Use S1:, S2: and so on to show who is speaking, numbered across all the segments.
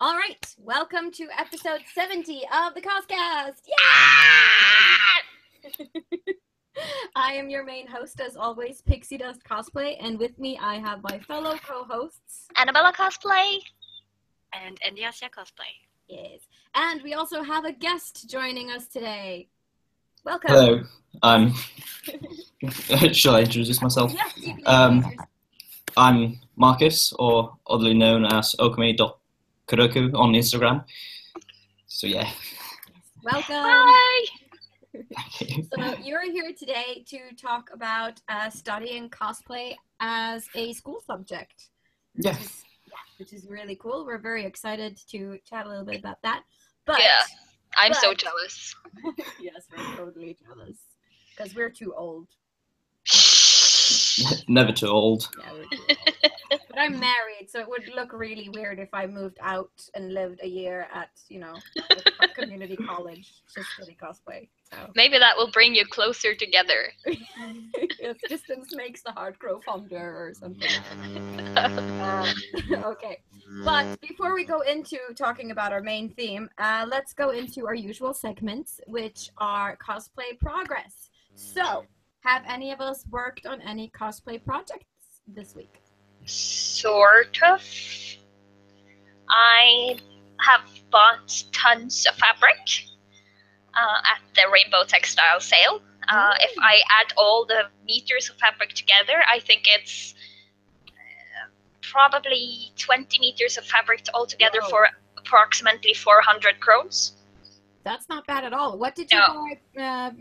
S1: All right, welcome to episode 70 of the CosCast. Yeah! I am your main host, as always, Pixie Dust Cosplay, and with me I have my fellow co-hosts,
S2: Annabella Cosplay,
S3: and Endiasia Cosplay.
S1: Yes, and we also have a guest joining us today. Welcome.
S4: Hello, shall I introduce myself?
S1: Yes, you can introduce yourself.
S4: I'm Marcus, or oddly known as Okami Kodoku on Instagram. So yeah.
S1: Welcome.
S2: Hi!
S1: So you're here today to talk about studying cosplay as a school subject.
S4: Yeah.
S1: Which is really cool. We're very excited to chat a little bit about that. But
S2: Yeah, I'm so jealous.
S1: Yes, we're totally jealous. Because we're too old.
S4: Never too old.
S1: Yeah, we're too old. But I'm married, so it would look really weird if I moved out and lived a year at, a community college to study cosplay. So.
S2: Maybe that will bring you closer together.
S1: Yes, distance makes the heart grow fonder or something. Okay, but before we go into talking about our main theme, let's go into our usual segments, which are cosplay progress. So, have any of us worked on any cosplay projects this week?
S2: Sort of. I have bought tons of fabric at the Rainbow Textile sale. If I add all the meters of fabric together, I think it's probably 20 meters of fabric altogether for approximately 400 crowns.
S1: That's not bad at all. What did you buy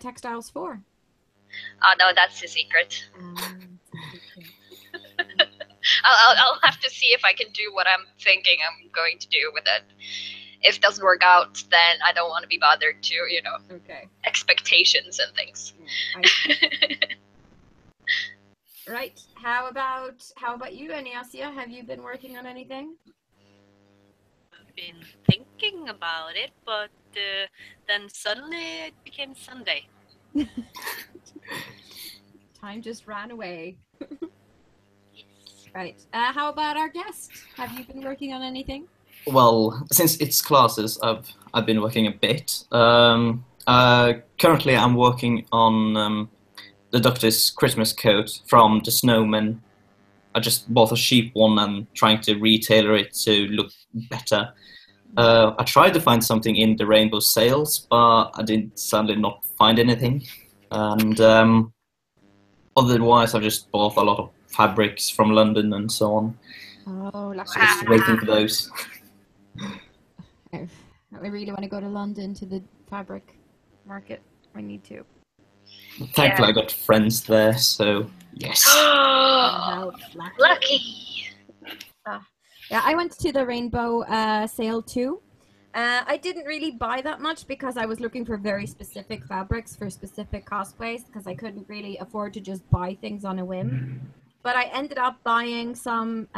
S1: textiles for?
S2: Oh no, that's a secret. I'll have to see if I can do what I'm thinking I'm going to do with it. If it doesn't work out, then I don't want to be bothered to, expectations and things.
S1: Right. How about you, Aniasia? Have you been working on anything?
S3: I've been thinking about it, but then suddenly it became Sunday.
S1: Time just ran away. Right. How about our guest? Have you been working on anything?
S4: Well, since it's classes, I've been working a bit. Currently, I'm working on the Doctor's Christmas coat from the Snowman. I just bought a cheap one and trying to retailer it to look better. I tried to find something in the Rainbow sales, but I did sadly not find anything. And otherwise, I've just bought a lot of fabrics from London and so on.
S1: Oh, lucky.
S4: So just waiting for those.
S1: I really want to go to London to the fabric market. I need to.
S4: Thankfully, I got friends there, so yes.
S2: Lucky.
S1: Yeah, I went to the Rainbow sale too. I didn't really buy that much because I was looking for very specific fabrics for specific cosplays because I couldn't really afford to just buy things on a whim. But I ended up buying some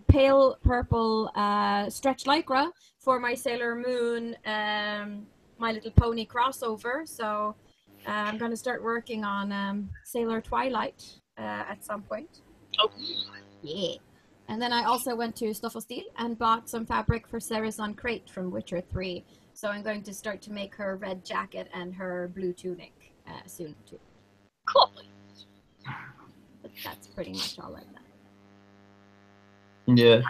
S1: pale purple stretch lycra for my Sailor Moon My Little Pony crossover. So I'm going to start working on Sailor Twilight at some point.
S2: Oh.
S1: Yeah. And then I also went to Stoffelstil and bought some fabric for Theriz on Crate from Witcher 3. So I'm going to start to make her red jacket and her blue tunic soon too.
S2: Cool.
S1: But that's pretty much all I've done.
S4: Yeah,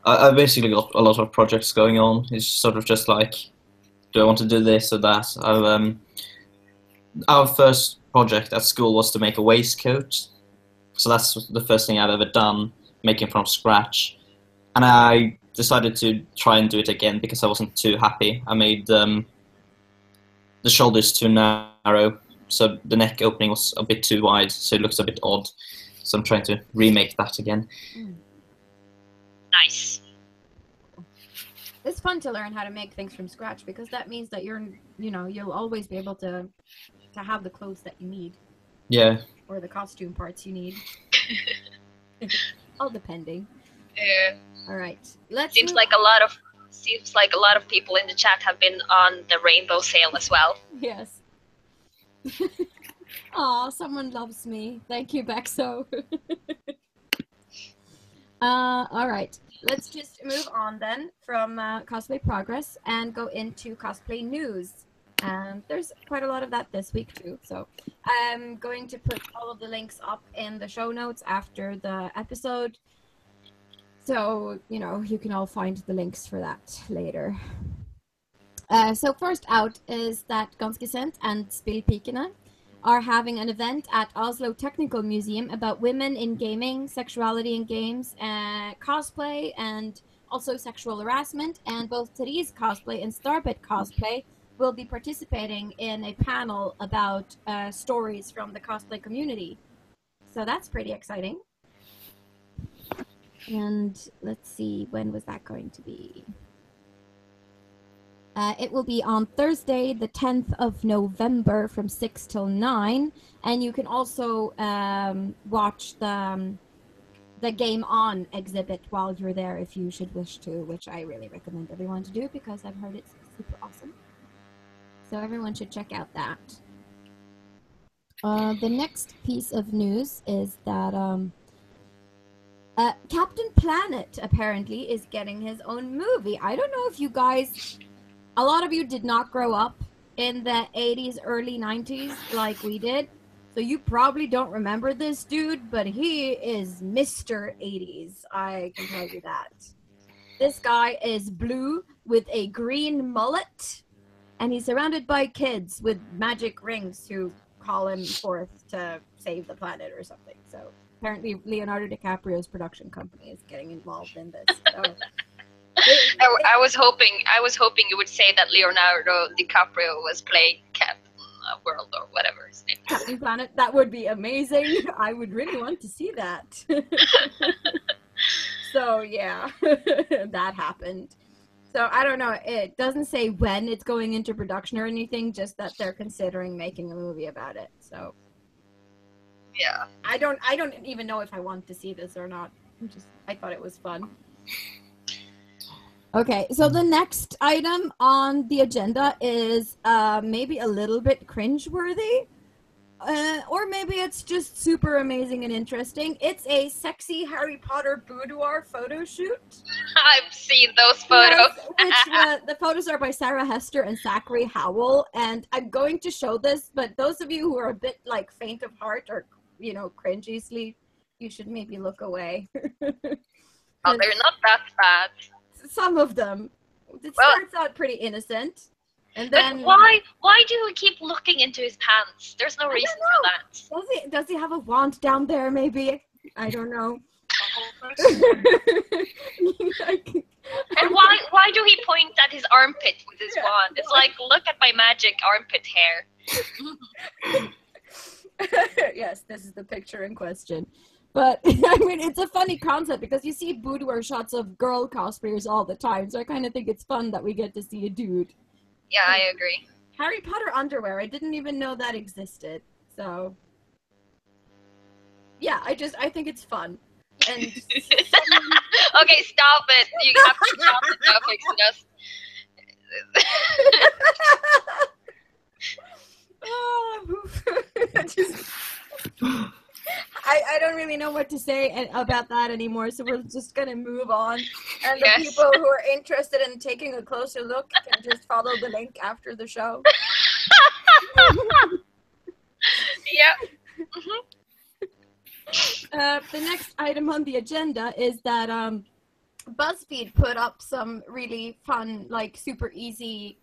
S4: I basically got a lot of projects going on. It's sort of just like, do I want to do this or that? Our first project at school was to make a waistcoat. So that's the first thing I've ever done, making from scratch. And I decided to try and do it again because I wasn't too happy. I made the shoulders too narrow, so the neck opening was a bit too wide, so it looks a bit odd. So I'm trying to remake that again.
S2: Nice.
S1: It's fun to learn how to make things from scratch because that means that you'll always be able to have the clothes that you need.
S4: Yeah.
S1: Or the costume parts you need. All depending.
S2: Yeah.
S1: All right.
S2: Seems like a lot of people in the chat have been on the Rainbow sale as well.
S1: Yes. Aw, someone loves me. Thank you, Bexo. All right. let's just move on then from cosplay progress and go into cosplay news. There's quite a lot of that this week too, so I'm going to put all of the links up in the show notes after the episode, so you can all find the links for that later. So first out is that Ganske Sent and Spillpikene are having an event at Oslo Technical Museum about women in gaming, sexuality in games, cosplay, and also sexual harassment. And both Theriz Cosplay and Starbit Cosplay will be participating in a panel about stories from the cosplay community. So that's pretty exciting. And let's see, when was that going to be? It will be on Thursday, the 10th of November from 6 till 9. And you can also watch the Game On exhibit while you're there if you should wish to, which I really recommend everyone to do because I've heard it's super awesome. So everyone should check out that. The next piece of news is that Captain Planet apparently is getting his own movie. I don't know if you guys... A lot of you did not grow up in the 80s, early 90s like we did. So you probably don't remember this dude, but he is Mr. 80s. I can tell you that. This guy is blue with a green mullet, and he's surrounded by kids with magic rings who call him forth to save the planet or something. So apparently Leonardo DiCaprio's production company is getting involved in this. So.
S2: I was hoping you would say that Leonardo DiCaprio was playing Captain World or whatever his name is.
S1: Captain Planet, that would be amazing. I would really want to see that. So yeah, that happened. So I don't know. It doesn't say when it's going into production or anything. Just that they're considering making a movie about it. So
S2: yeah,
S1: I don't even know if I want to see this or not. I thought it was fun. Okay, so the next item on the agenda is maybe a little bit cringeworthy, or maybe it's just super amazing and interesting. It's a sexy Harry Potter boudoir photo shoot.
S2: I've seen those photos.
S1: Yes, the photos are by Sarah Hester and Zachary Howell, and I'm going to show this, but those of you who are a bit like faint of heart or cringy sleep, you should maybe look away.
S2: Oh, they're not that bad.
S1: Some of them. It starts out pretty innocent. And then
S2: but why do we keep looking into his pants? There's no reason for that.
S1: Does he have a wand down there maybe? I don't know.
S2: And why do he point at his armpit with his wand? It's like, look at my magic armpit hair.
S1: Yes, this is the picture in question. But, I mean, it's a funny concept because you see boudoir shots of girl cosplayers all the time, so I kind of think it's fun that we get to see a dude.
S2: Yeah, I agree.
S1: Harry Potter underwear, I didn't even know that existed, so... Yeah, I think it's fun. And
S2: okay, stop it. You have to stop the topics, just...
S1: I don't really know what to say about that anymore, so we're just going to move on. And the people who are interested in taking a closer look can just follow the link after the show.
S2: Yeah.
S1: The next item on the agenda is that BuzzFeed put up some really fun, like super easy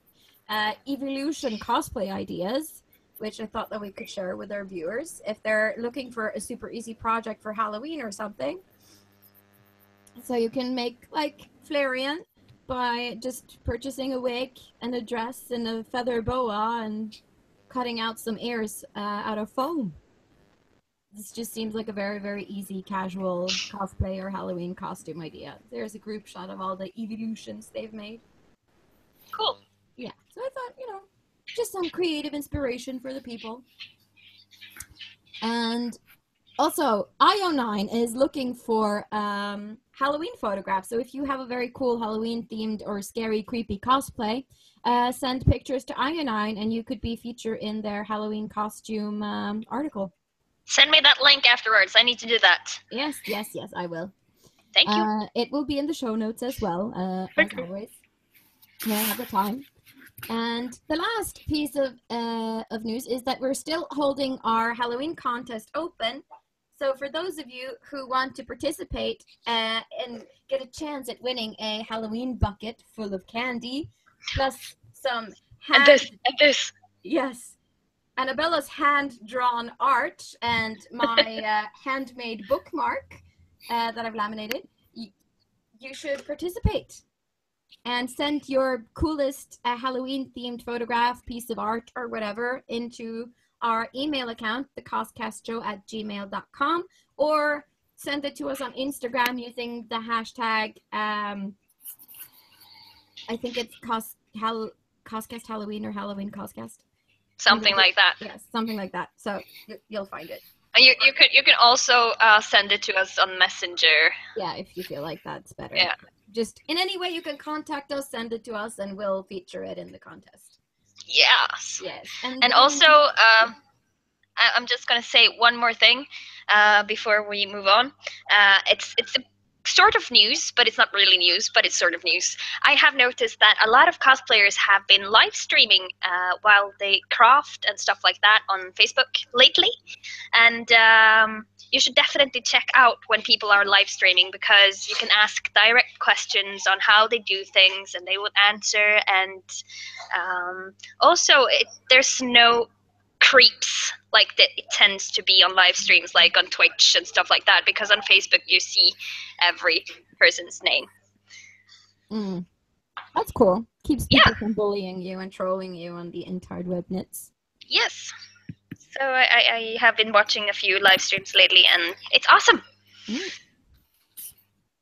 S1: eeveelotuion cosplay ideas, which I thought that we could share with our viewers if they're looking for a super easy project for Halloween or something. So you can make like Flareon by just purchasing a wig and a dress and a feather boa and cutting out some ears out of foam. This just seems like a very, very easy, casual cosplay or Halloween costume idea. There's a group shot of all the eeveelotuions they've made.
S2: Cool.
S1: Yeah, so I thought, just some creative inspiration for the people. And also, IO9 is looking for Halloween photographs. So if you have a very cool Halloween-themed or scary, creepy cosplay, send pictures to IO9 and you could be featured in their Halloween costume article.
S2: Send me that link afterwards. I need to do that.
S1: Yes, I will.
S2: Thank you.
S1: It will be in the show notes as well, as always, when I have the time. And the last piece of news is that we're still holding our Halloween contest open. So for those of you who want to participate and get a chance at winning a Halloween bucket full of candy, plus some
S2: And this.
S1: Yes. Annabella's hand-drawn art and my handmade bookmark that I've laminated, you should participate and send your coolest Halloween-themed photograph, piece of art, or whatever into our email account, thecoscastshow@gmail.com, or send it to us on Instagram using the hashtag, I think it's CosCast Halloween or Halloween CosCast.
S2: Something like that.
S1: Yes, something like that. So you'll find it.
S2: And you can also send it to us on Messenger.
S1: Yeah, if you feel like that's better.
S2: Yeah.
S1: Just in any way you can contact us, send it to us, and we'll feature it in the contest.
S2: Yes.
S1: Yes.
S2: And also, I'm just gonna say one more thing before we move on. It's a sort of news, but it's not really news, but it's sort of news. I have noticed that a lot of cosplayers have been live streaming while they craft and stuff like that on Facebook lately. And you should definitely check out when people are live streaming, because you can ask direct questions on how they do things and they will answer. And also, there's no creeps like that it tends to be on live streams, like on Twitch and stuff like that, because on Facebook you see every person's name.
S1: That's cool. Keeps people from bullying you and trolling you on the entire webnets.
S2: Yes. So I have been watching a few live streams lately, and it's awesome.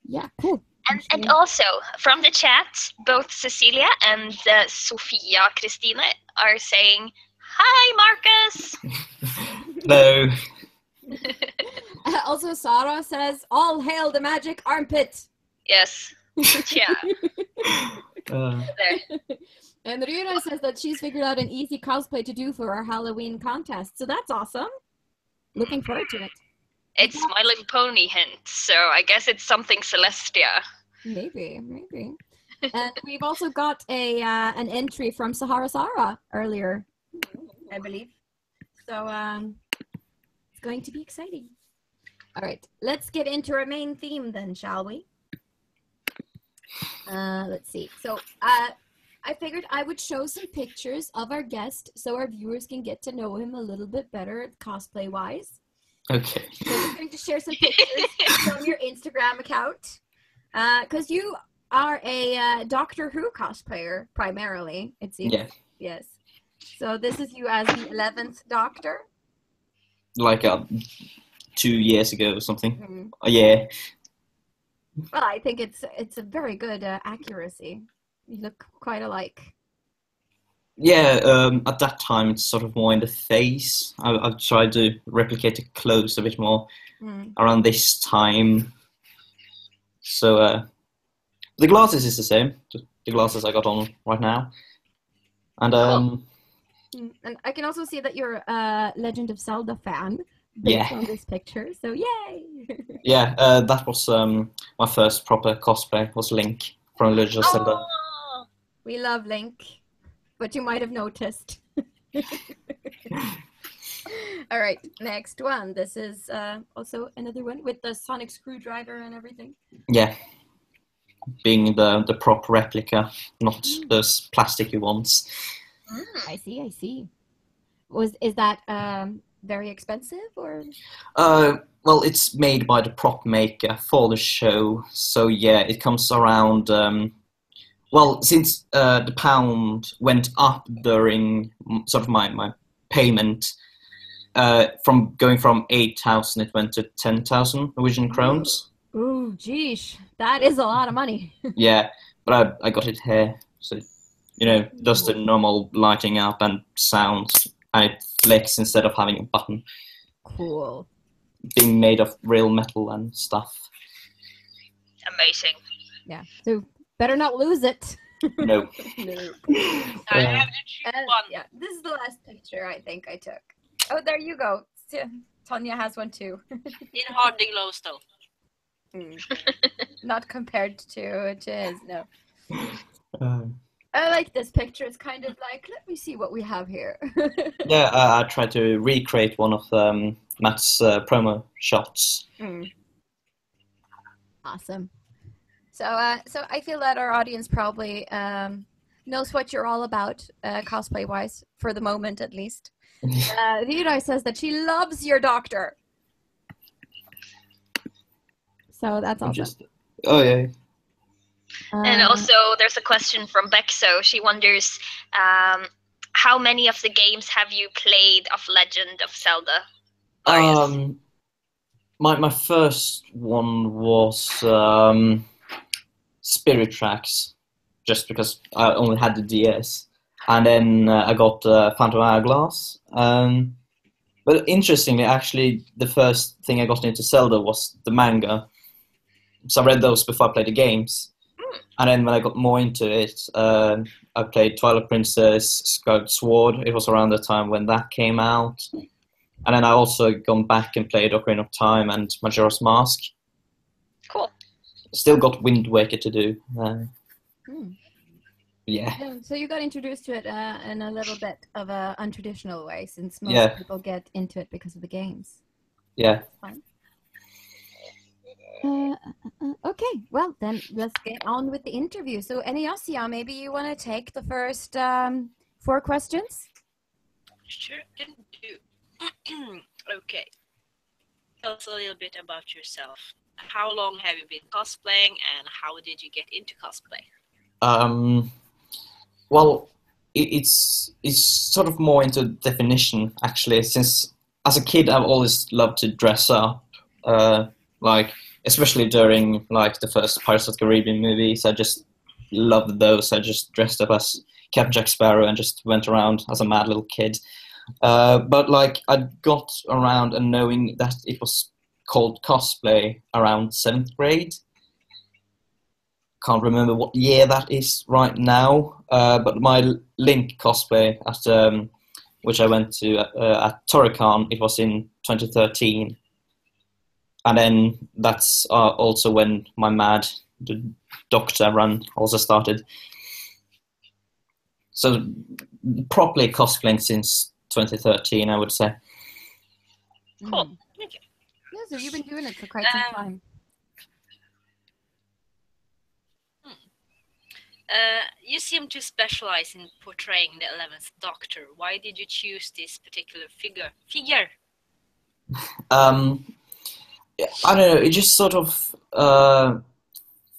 S1: Yeah, cool.
S2: And also, from the chat, both Cecilia and Sofia Christine are saying, "Hi, Marcus!"
S4: Hello.
S1: Also, Sarah says, "All hail the magic armpit."
S2: Yes. Yeah. There.
S1: And Rira says that she's figured out an easy cosplay to do for our Halloween contest. So that's awesome. Looking forward to it.
S2: It's My Little Pony hint, so I guess it's something Celestia.
S1: Maybe. And we've also got an entry from Sahara Sarah earlier, I believe. So it's going to be exciting. All right, let's get into our main theme then, shall we? Let's see. So I figured I would show some pictures of our guest so our viewers can get to know him a little bit better cosplay-wise.
S4: Okay.
S1: So we're going to share some pictures from your Instagram account. Because you are a Doctor Who cosplayer, primarily, it seems.
S4: Yeah.
S1: Yes. So this is you as the 11th Doctor?
S4: Like 2 years ago or something. Yeah.
S1: Well, I think it's a very good accuracy. You look quite alike.
S4: Yeah, at that time it's sort of more in the face. I've tried to replicate the clothes a bit more around this time. So the glasses is the same. Just the glasses I got on right now. And
S1: and I can also see that you're a Legend of Zelda fan based on this picture. So yay!
S4: Yeah, that was my first proper cosplay. Was Link from Legend of Zelda.
S1: We love Link, but you might have noticed. All right, next one. This is also another one with the sonic screwdriver and everything.
S4: Yeah, being the prop replica, not those plasticky ones.
S1: I see. Is that very expensive or?
S4: Well, it's made by the prop maker for the show, so yeah, it comes around. Well, since the pound went up during sort of my payment, from going from 8,000, it went to 10,000 Norwegian crowns.
S1: Ooh, geesh, that is a lot of money.
S4: Yeah, but I got it here, so does the normal lighting up and sounds, and it flicks instead of having a button.
S1: Cool. Being
S4: made of real metal and stuff.
S2: Amazing.
S1: Yeah. So better not lose it.
S4: No.
S3: I have to choose one.
S1: Yeah, this is the last picture I think I took. Oh, there you go. Tonya has one too.
S3: In Harding Lowstone.
S1: Not compared to Jizz, no.
S4: Um,
S1: I like this picture. It's kind of like, let me see what we have here.
S4: yeah, I tried to recreate one of Matt's promo shots.
S1: Awesome. So I feel that our audience probably knows what you're all about, cosplay-wise, for the moment at least. Theriz says that she loves your doctor. So that's awesome.
S4: Oh, yeah.
S2: And also, there's a question from Bexo. She wonders, how many of the games have you played of Legend of Zelda?
S4: My first one was Spirit Tracks, just because I only had the DS, and then I got Phantom Hourglass. But interestingly, actually, the first thing I got into Zelda was the manga. So I read those before I played the games. And then when I got more into it, I played Twilight Princess, Skyward Sword. It was around the time when that came out. And then I also gone back and played Ocarina of Time and Majora's Mask.
S2: Cool.
S4: Still got Wind Waker to do. Yeah.
S1: So you got introduced to it in a little bit of a untraditional way, since most people get into it because of the games.
S4: Yeah.
S1: That's fun. Okay, well then let's get on with the interview. So Eniosia, maybe you want to take the first 4 questions?
S3: Sure, can do. Okay. Tell us a little bit about yourself. How long have you been cosplaying, and how did you get into cosplay?
S4: Well, it's sort of more into definition, actually, since as a kid I've always loved to dress up, like especially during like the first Pirates of the Caribbean movies. I just loved those. I just dressed up as Captain Jack Sparrow and just went around as a mad little kid. But like I got around and knowing that it was called cosplay around 7th grade. Can't remember what year that is right now, but my Link cosplay at which I went to at Toricon, it was in 2013. And then that's also when my the Doctor run also started. So properly cosplaying since 2013, I would say.
S3: Cool. Okay.
S1: Yeah, so you've been doing it for quite some time.
S3: You seem to specialize in portraying the 11th Doctor. Why did you choose this particular figure?
S4: I don't know, it just sort of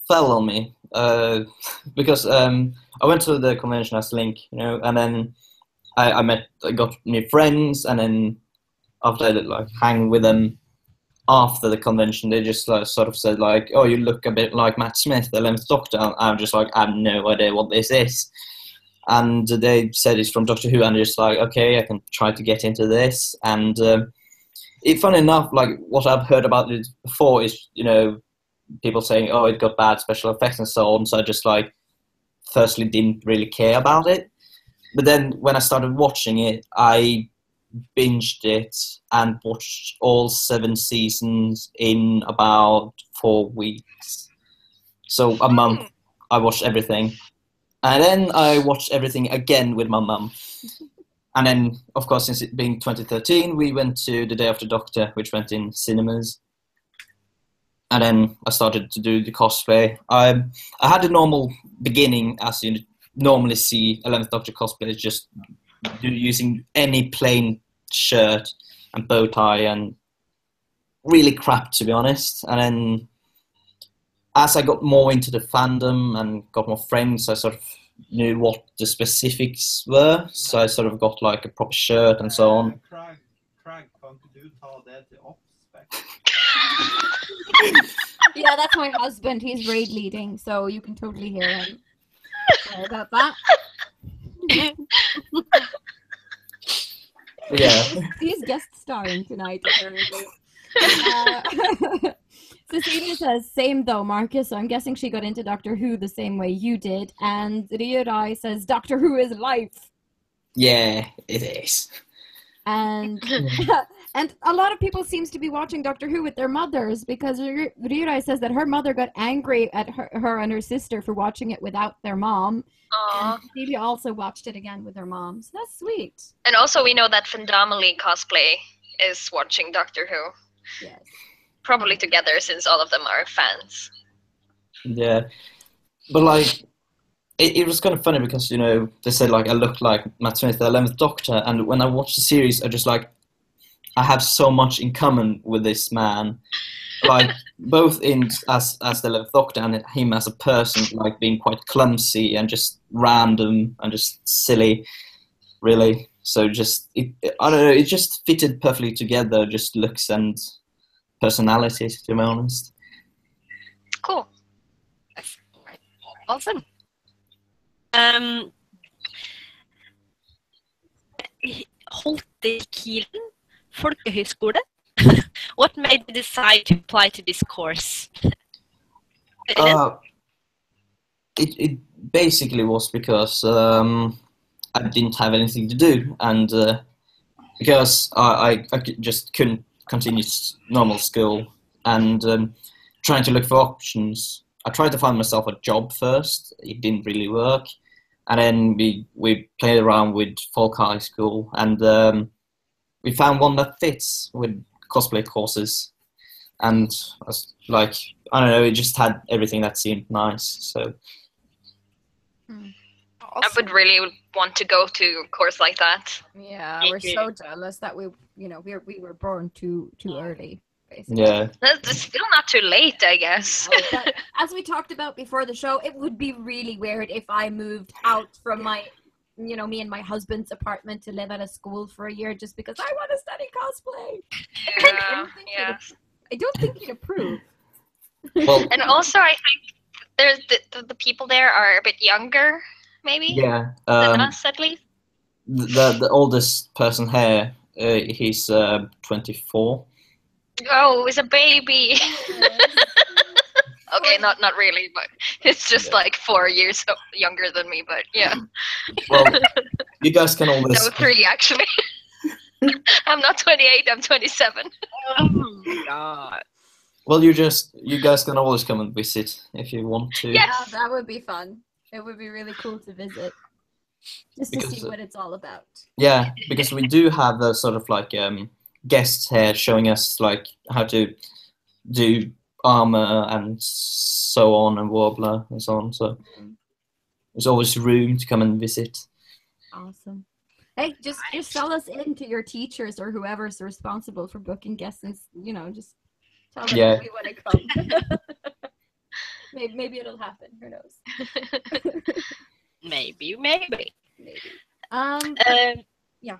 S4: fell on me because I went to the convention as Link, and then I got new friends, and then after I like hang with them after the convention, they just like sort of said like, "Oh, you look a bit like Matt Smith, the 11th Doctor." I'm just like, I have no idea what this is, and they said it's from Doctor Who, and I'm just like, okay, I can try to get into this, and. Funny enough, like what I've heard about it before is, people saying, "Oh, it got bad special effects and so on." So I just like, firstly, didn't really care about it. But then when I started watching it, I binged it and watched all 7 seasons in about 4 weeks. So a month, I watched everything, and then I watched everything again with my mum. And then, of course, since it being 2013, we went to The Day of the Doctor, which went in cinemas. And then I started to do the cosplay. I had a normal beginning, as you normally see 11th Doctor cosplays, just using any plain shirt and bow tie and really crap, to be honest. And then as I got more into the fandom and got more friends, I sort of knew what the specifics were, so I sort of got like a proper shirt and so on.
S1: Yeah, that's my husband. He's raid leading, so you can totally hear him. Sorry about that.
S4: Yeah.
S1: He's guest starring tonight, apparently. Cecilia says, same though, Marcus. So I'm guessing she got into Doctor Who the same way you did. And Riorai says, Doctor Who is life.
S4: Yeah, it is.
S1: And And a lot of people seems to be watching Doctor Who with their mothers because Rira says that her mother got angry at her and her sister for watching it without their mom.
S2: Aww.
S1: And Phoebe also watched it again with her mom. So that's sweet.
S2: And also we know that Fandamily Cosplay is watching Doctor Who.
S1: Yes.
S2: Probably together since all of them are fans.
S4: Yeah. But like, it was kind of funny because, you know, they said like I looked like Matt Smith, the 11th Doctor, and when I watched the series, I just like, I have so much in common with this man, like both in as the 11th Doctor and him as a person, like being quite clumsy and just random and just silly, really. So just I don't know, it just fitted perfectly together, just looks and personality, to be honest.
S2: Cool.
S3: That's awesome. Holtekilen Folkehøgskule. What made you decide to apply to this course?
S4: It basically was because I didn't have anything to do, and because I just couldn't continue normal school, and trying to look for options. I tried to find myself a job first. It didn't really work, and then we played around with Folk High School, and we found one that fits with cosplay courses, and I was like, I don't know, it just had everything that seemed nice. So
S2: I would really want to go to a course like that.
S1: Yeah, we're so jealous that we were born too early. Basically.
S4: yeah,
S2: It's still not too late, I guess.
S1: But as we talked about before the show, it would be really weird if I moved out from my, me and my husband's apartment to live at a school for a year just because I want to study cosplay.
S2: Yeah.
S1: I don't think he'd approve.
S4: well,
S2: And also, I think there's the people there are a bit younger, maybe,
S4: yeah.
S2: than us at least.
S4: The oldest person here, he's 24.
S2: Oh, he's a baby. Okay, not really, but it's just like 4 years younger than me. But yeah,
S4: Well, you guys can always.
S2: no, 3 actually. I'm not 28. I'm 27.
S3: Oh my god.
S4: Well, you guys can always come and visit if you want to.
S2: Yes.
S1: Yeah, that would be fun. It would be really cool to visit, just to see what it's all about.
S4: Yeah, because we do have a sort of like guests here showing us like how to do armor and so on, and warbler and so on. So there's always room to come and visit.
S1: Awesome. Hey, just sell us in to your teachers or whoever's responsible for booking guests, and just tell them
S4: Yeah.
S1: we want to come. maybe it'll happen. Who knows?
S3: Maybe.
S1: Maybe. Yeah.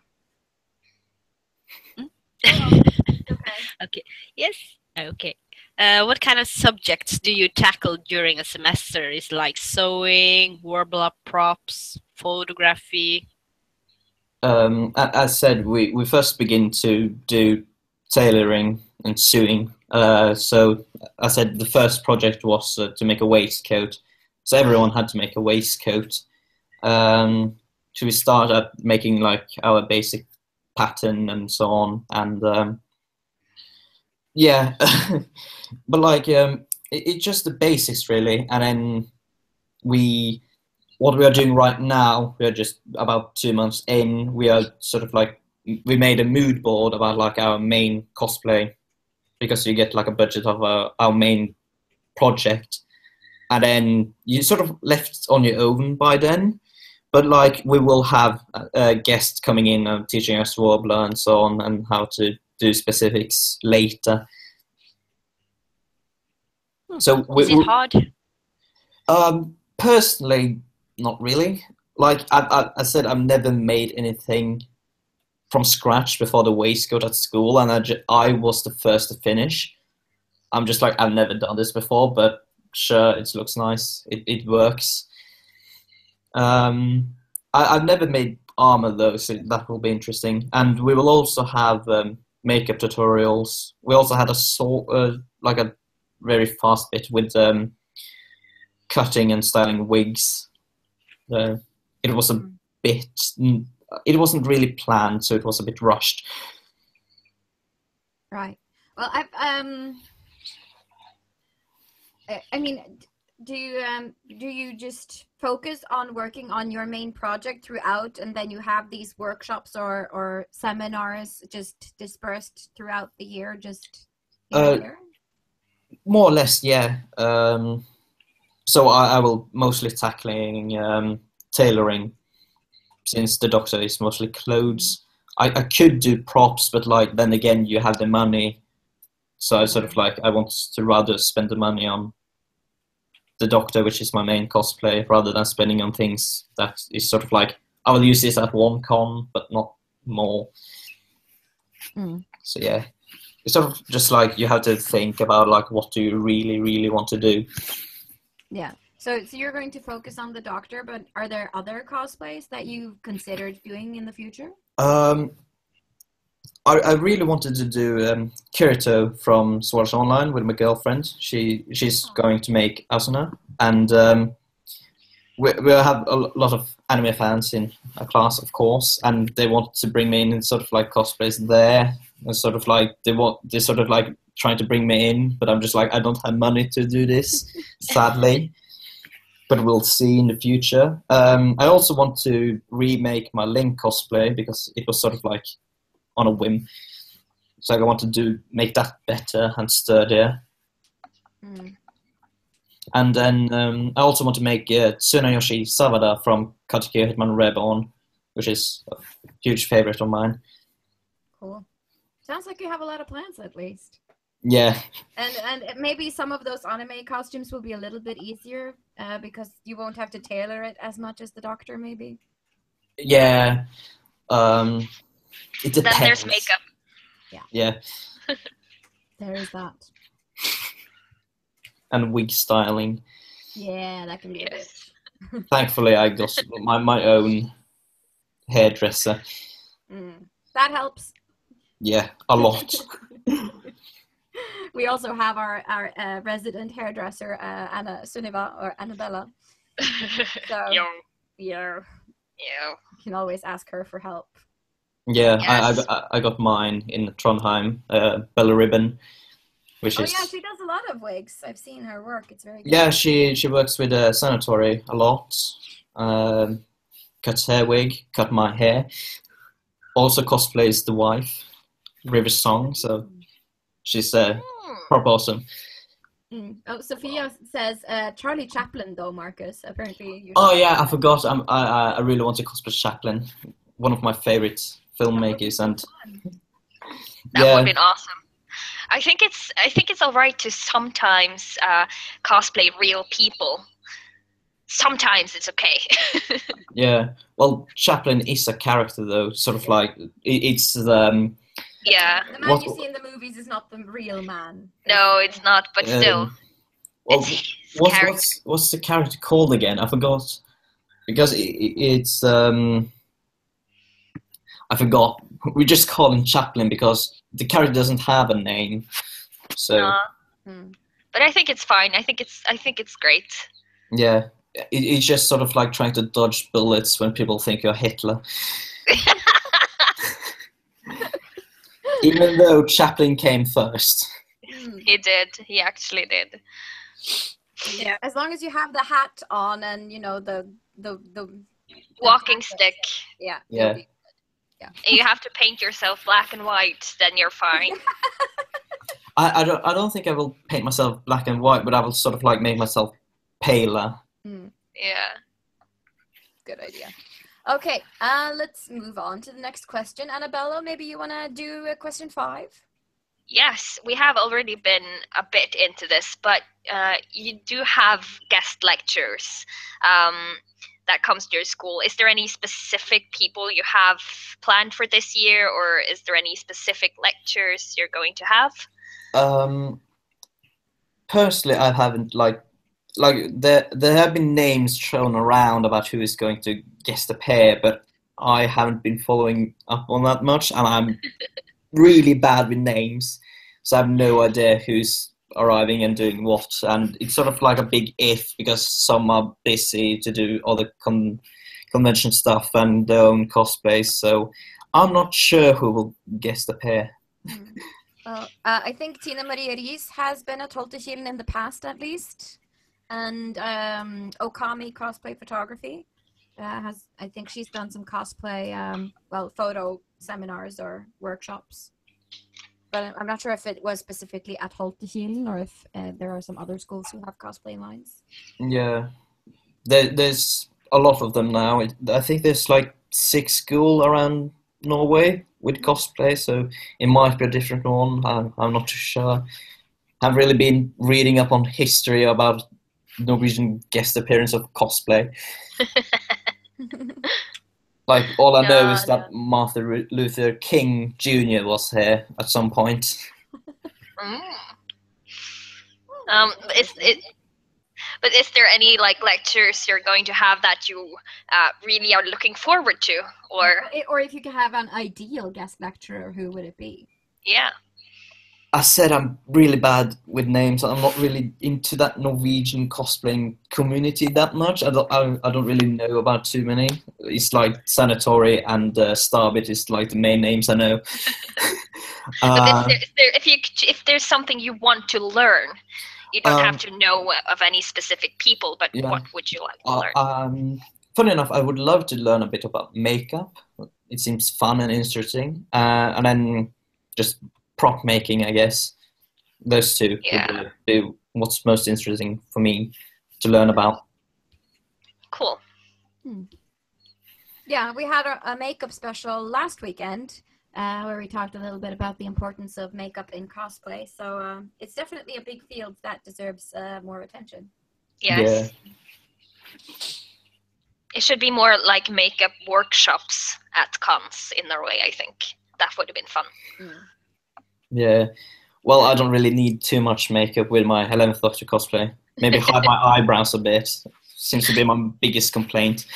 S3: Okay. Yes. Okay. What kind of subjects do you tackle during a semester? Is like sewing, warbler props, photography?
S4: As said, we first begin to do tailoring and sewing. So I said the first project was to make a waistcoat. So everyone had to make a waistcoat. So we started at making like our basic pattern and so on, and yeah, but like it's just the basics really. And then what we are doing right now, we are just about 2 months in. We are sort of like, we made a mood board about like our main cosplay, because you get like a budget of our main project, and then you sort of left on your own by then. But like we will have guests coming in and teaching us warbler and so on, and how to do specifics later. So
S3: Is it hard?
S4: Personally, not really. Like I said, I've never made anything from scratch before the waistcoat at school, and I was the first to finish. I'm just like, I've never done this before, but sure, it looks nice. It works. I've never made armor though, so that will be interesting. And we will also have makeup tutorials. We also had like a very fast bit with cutting and styling wigs. It was a bit. It wasn't really planned, so it was a bit rushed.
S1: Right. Well, I mean, do you just focus on working on your main project throughout, and then you have these workshops or seminars just dispersed throughout the year, just here?
S4: More or less, yeah. So I will mostly tackling tailoring, since the doctor is mostly clothes. I could do props, but like then again, you have the money, so I sort of like I want to rather spend the money on the doctor, which is my main cosplay, rather than spending on things that is sort of like I will use this at one con, but not more. So yeah, it's sort of just like you have to think about like what do you really want to do.
S1: Yeah. So you're going to focus on the doctor, but are there other cosplays that you've considered doing in the future?
S4: I really wanted to do Kirito from Sword Art Online with my girlfriend. She's going to make Asuna, and we have a lot of anime fans in our class, of course, and they want to bring me in and sort of like cosplays there. And sort of like they're sort of like trying to bring me in, but I'm just like I don't have money to do this, sadly. But we'll see in the future. I also want to remake my Link cosplay because it was sort of like on a whim. So I want to make that better and sturdier. And then I also want to make Tsunayoshi Sawada from Katekyo Hitman Reborn, which is a huge favorite of mine.
S1: Cool. Sounds like you have a lot of plans, at least.
S4: Yeah.
S1: And maybe some of those anime costumes will be a little bit easier because you won't have to tailor it as much as the Doctor, maybe.
S4: Yeah. It depends.
S2: Then there's makeup.
S4: Yeah.
S1: There is that.
S4: And wig styling.
S1: Yeah, that can be a bit.
S4: Thankfully, I got my own hairdresser.
S1: That helps.
S4: Yeah, a lot.
S1: We also have our resident hairdresser, Anna Sunniva, or Annabella. So,
S2: Yo.
S1: You can always ask her for help.
S4: Yeah,
S2: Yes.
S4: I got mine in Trondheim, Bella Ribbon, which is...
S1: yeah, she does a lot of wigs. I've seen her work. It's very good.
S4: Yeah, she works with a sanatory a lot. Cuts hair wig, cut my hair. Also cosplays the wife, River Song, so she's proper awesome.
S1: Oh, Sophia says Charlie Chaplin, though, Marcus. Apparently.
S4: Oh yeah, I forgot. I really want to cosplay Chaplin, one of my favorite filmmakers, and
S2: that would have been awesome. I think it's all right to sometimes cosplay real people. Sometimes it's okay.
S4: Yeah. Well, Chaplin is a character, though. Sort of like it's the.
S2: Yeah.
S1: The man you see in the movies is not the real man.
S2: No, it's not. But still,
S4: well, what's the character called again? I forgot. Because it's I forgot. We just call him Chaplin because the character doesn't have a name. So.
S2: But I think it's fine. I think it's great.
S4: Yeah. It's just sort of like trying to dodge bullets when people think you're Hitler. Even though Chaplin came first.
S2: He did. He actually did.
S1: Yeah. As long as you have the hat on and the
S2: walking stick.
S1: Yeah.
S4: Yeah.
S2: And you have to paint yourself black and white. Then you're fine.
S4: I don't think I will paint myself black and white, but I will sort of like make myself paler.
S2: Yeah.
S1: Good idea. Okay, let's move on to the next question. Annabella, maybe you want to do question 5?
S2: Yes, we have already been a bit into this, but you do have guest lectures that comes to your school. Is there any specific people you have planned for this year, or is there any specific lectures you're going to have?
S4: Personally, I haven't there have been names thrown around about who is going to guest appear, but I haven't been following up on that much, and I'm really bad with names, so I have no idea who's arriving and doing what, and it's sort of like a big if, because some are busy to do other convention stuff and their own cosplays, so I'm not sure who will guest appear.
S1: I think Tina Maria Ries has been at Holtekilen in the past, at least, and Okami Cosplay Photography I think she's done some cosplay, photo seminars or workshops. But I'm not sure if it was specifically at Holtekilen or if there are some other schools who have cosplay lines.
S4: Yeah, there's a lot of them now. I think there's like 6 schools around Norway with cosplay, so it might be a different one. I'm not too sure. I've really been reading up on history about Norwegian guest appearance of cosplay. Like, all I know is that Martin Luther King Jr. was here at some point.
S2: But is there any like lectures you're going to have that you really are looking forward to,
S1: or if you could have an ideal guest lecturer, who would it be?
S2: Yeah.
S4: I said I'm really bad with names. I'm not really into that Norwegian cosplaying community that much. I don't really know about too many. It's like Sanatory and Starbit is like the main names I know.
S2: But if there's something you want to learn, you don't have to know of any specific people, but what would you like to learn?
S4: Funny enough, I would love to learn a bit about makeup. It seems fun and interesting. And then just prop making, I guess. Those two would be what's most interesting for me to learn about.
S2: Cool.
S1: Yeah, we had a makeup special last weekend where we talked a little bit about the importance of makeup in cosplay. So it's definitely a big field that deserves more attention.
S2: Yes. Yeah. It should be more like makeup workshops at cons in Norway, I think. That would have been fun.
S4: Yeah. Well, I don't really need too much makeup with my 11th Doctor cosplay. Maybe hide my eyebrows a bit. Seems to be my biggest complaint.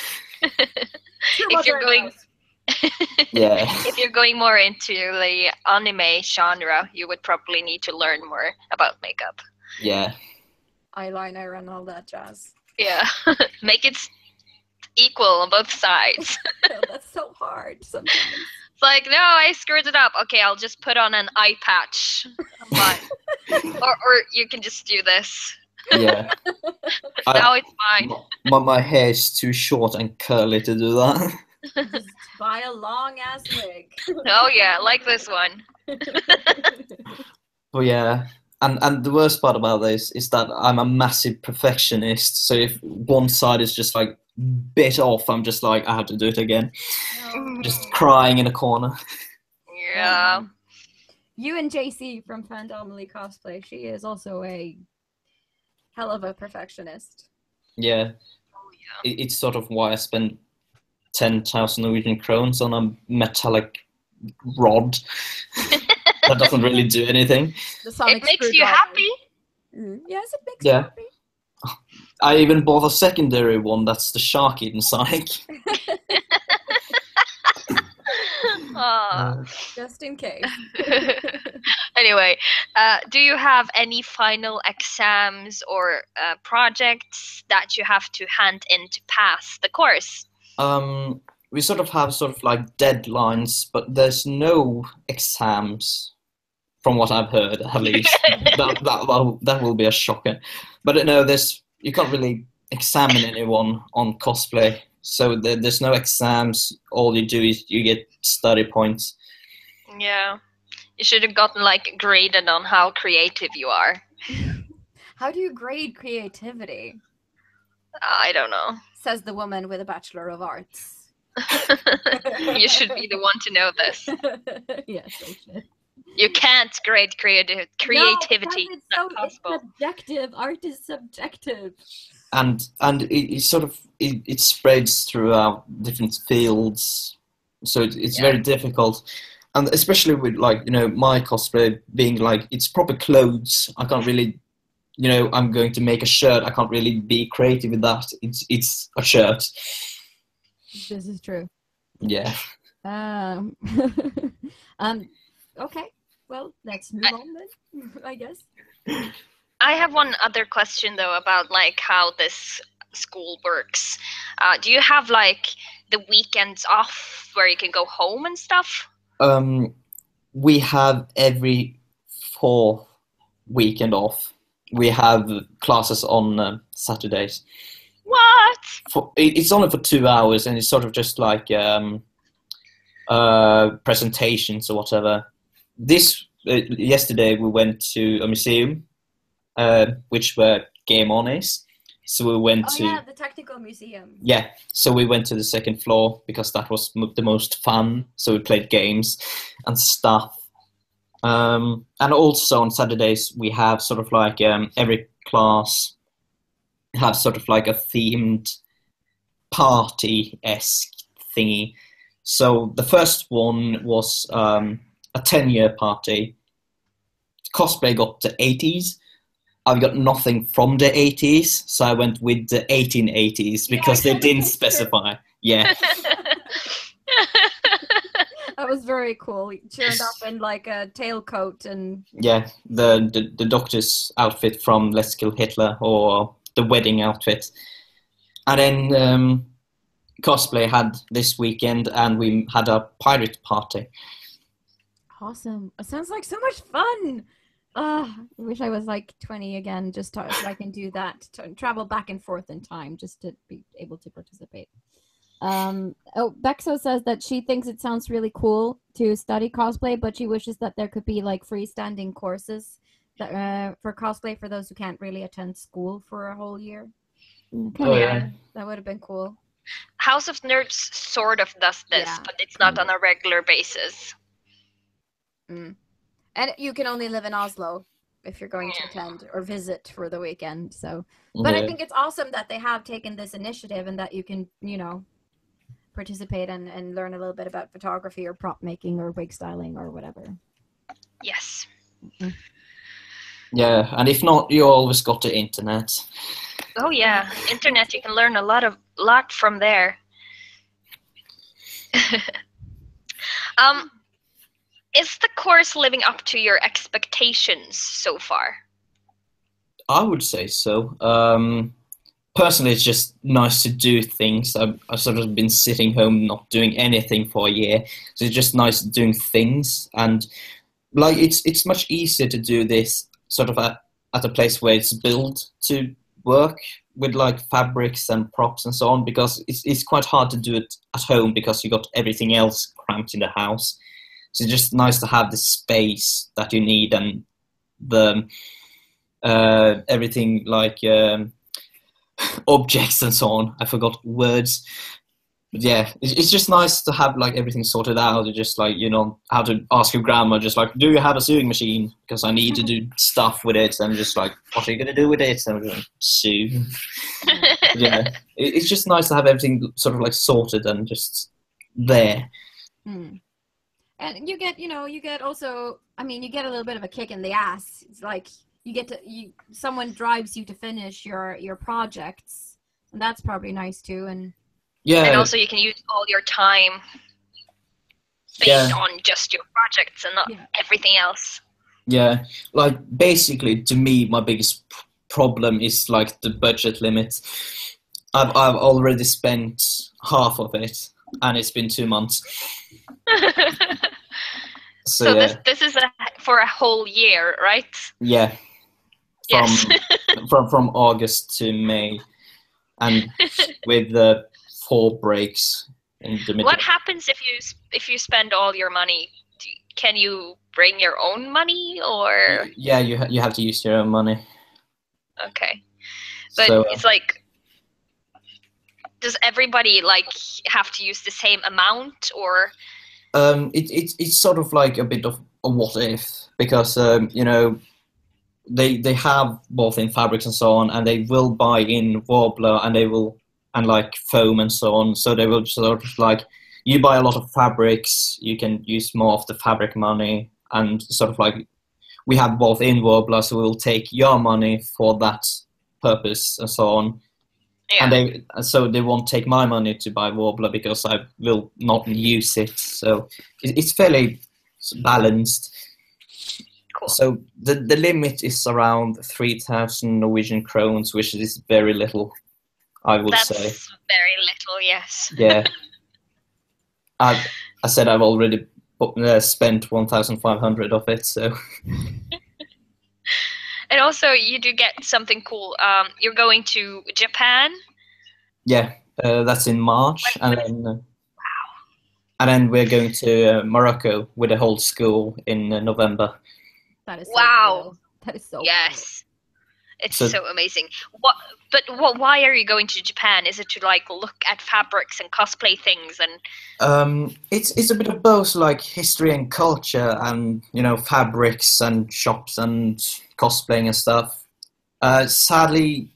S2: If you're going... If you're going more into the anime genre, you would probably need to learn more about makeup.
S4: Yeah.
S1: Eyeliner and all that jazz.
S2: Yeah. Make it equal on both sides.
S1: That's so hard sometimes.
S2: It's like, no, I screwed it up. Okay, I'll just put on an eye patch. or you can just do this.
S4: Yeah.
S2: Now it's fine.
S4: My hair is too short and curly to do that.
S1: Just buy a long ass wig.
S2: Oh yeah, like this one.
S4: Well, yeah. And the worst part about this is that I'm a massive perfectionist. So if one side is just like bit off, I'm just like, I have to do it again. No. Just crying in a corner.
S2: Yeah.
S1: You and JC from Fandomily Cosplay, she is also a hell of a perfectionist.
S4: Yeah.
S2: Oh, yeah.
S4: It's sort of why I spend 10,000 Norwegian crowns on a metallic rod. That doesn't really do anything.
S2: It makes you happy.
S1: Yes, it makes you happy.
S4: I even bought a secondary one that's the shark inside.
S1: Just in case.
S2: Anyway, do you have any final exams or projects that you have to hand in to pass the course?
S4: We sort of have like deadlines, but there's no exams, from what I've heard, at least. that will be a shocker. But no, you can't really examine anyone on cosplay, so there's no exams. All you do is you get study points.
S2: Yeah, you should have gotten like graded on how creative you are.
S1: How do you grade creativity?
S2: I don't know.
S1: Says the woman with a Bachelor of Arts.
S2: You should be the one to know this.
S1: Yes, I should.
S2: You can't grade creativity.
S1: No, it's subjective. Art is subjective.
S4: And it spreads throughout different fields, so it's very difficult. And especially with my cosplay being like it's proper clothes. I can't really, I'm going to make a shirt. I can't really be creative with that. It's a shirt.
S1: This is true.
S4: Yeah.
S1: Okay. Well, let's move on then, I guess.
S2: I have one other question though about like how this school works. Do you have like the weekends off where you can go home and stuff?
S4: We have every 4th weekend off. We have classes on Saturdays.
S2: What?
S4: It's only for 2 hours, and it's sort of just like presentations or whatever. Yesterday we went to a museum, which where Game On is. So we went to
S1: the technical museum.
S4: Yeah, so we went to the 2nd floor because that was the most fun. So we played games and stuff. And also on Saturdays we have sort of like every class have sort of like a themed party-esque thingy. So the first one was a 10-year party. Cosplay got the 80s. I've got nothing from the 80s, so I went with the 1880s because they didn't specify. Yeah.
S1: That was very cool. He turned up in like a tailcoat and...
S4: Yeah, the doctor's outfit from Let's Kill Hitler, or the wedding outfit. And then Cosplay had this weekend, and we had a pirate party.
S1: Awesome. It sounds like so much fun. I wish I was like 20 again, just so I can do that, to travel back and forth in time, just to be able to participate. Bexo says that she thinks it sounds really cool to study cosplay, but she wishes that there could be like freestanding courses that, for cosplay for those who can't really attend school for a whole year.
S2: Yeah.
S1: That would have been cool.
S2: House of Nerds sort of does this, but it's not on a regular basis.
S1: And you can only live in Oslo if you're going to attend or visit for the weekend. So, but I think it's awesome that they have taken this initiative and that you can, participate and learn a little bit about photography or prop making or wig styling or whatever.
S2: Yes.
S4: Yeah, and if not, you always got the internet.
S2: Oh yeah, internet. You can learn a lot from there. Is the course living up to your expectations so far?
S4: I would say so. Personally, it's just nice to do things. I've sort of been sitting home not doing anything for a year, so it's just nice doing things. And like it's much easier to do this sort of at a place where it's built to work with like fabrics and props and so on, because it's quite hard to do it at home because you got everything else cramped in the house. So it's just nice to have the space that you need and the everything like objects and so on. I forgot words. But yeah, it's just nice to have like everything sorted out. Just like, how to ask your grandma, just like, do you have a sewing machine? Because I need to do stuff with it. And just like, what are you going to do with it? And I'm going to sew. Yeah, it's just nice to have everything sort of like sorted and just there.
S1: And you get also, you get a little bit of a kick in the ass. It's like someone drives you to finish your projects, and that's probably nice too. And
S2: also you can use all your time based on just your projects and not everything else.
S4: Yeah, like basically to me, my biggest problem is like the budget limit. I've already spent half of it, and it's been 2 months.
S2: So this is for a whole year, right?
S4: Yeah. From August to May, and with the 4 breaks in the middle.
S2: What happens if you spend all your money? Can you bring your own money, or?
S4: Yeah, you have to use your own money.
S2: Okay, but it's like, does everybody like have to use the same amount, or?
S4: It's sort of like a bit of a what if, because they have both in fabrics and so on, and they will buy in warbler and like foam and so on. So they will sort of like, you buy a lot of fabrics, you can use more of the fabric money, and sort of like, we have both in warbler, so we'll take your money for that purpose and so on. Yeah. And they won't take my money to buy warbler because I will not use it. So it's fairly balanced.
S2: Cool.
S4: So the limit is around 3,000 Norwegian krones, which is very little, I would say.
S2: That's very little, yes.
S4: Yeah. I said I've already spent 1,500 of it, so.
S2: And also, you do get something cool. You're going to Japan.
S4: Yeah, that's in March, and then we're going to Morocco with the whole school in November.
S1: That is so
S2: Wow.
S1: cool. That is so
S2: Yes. It's
S4: So-
S2: so amazing. Why are you going to Japan? Is it to like look at fabrics and cosplay things and?
S4: It's a bit of both, like history and culture, and fabrics and shops and cosplaying and stuff. Sadly,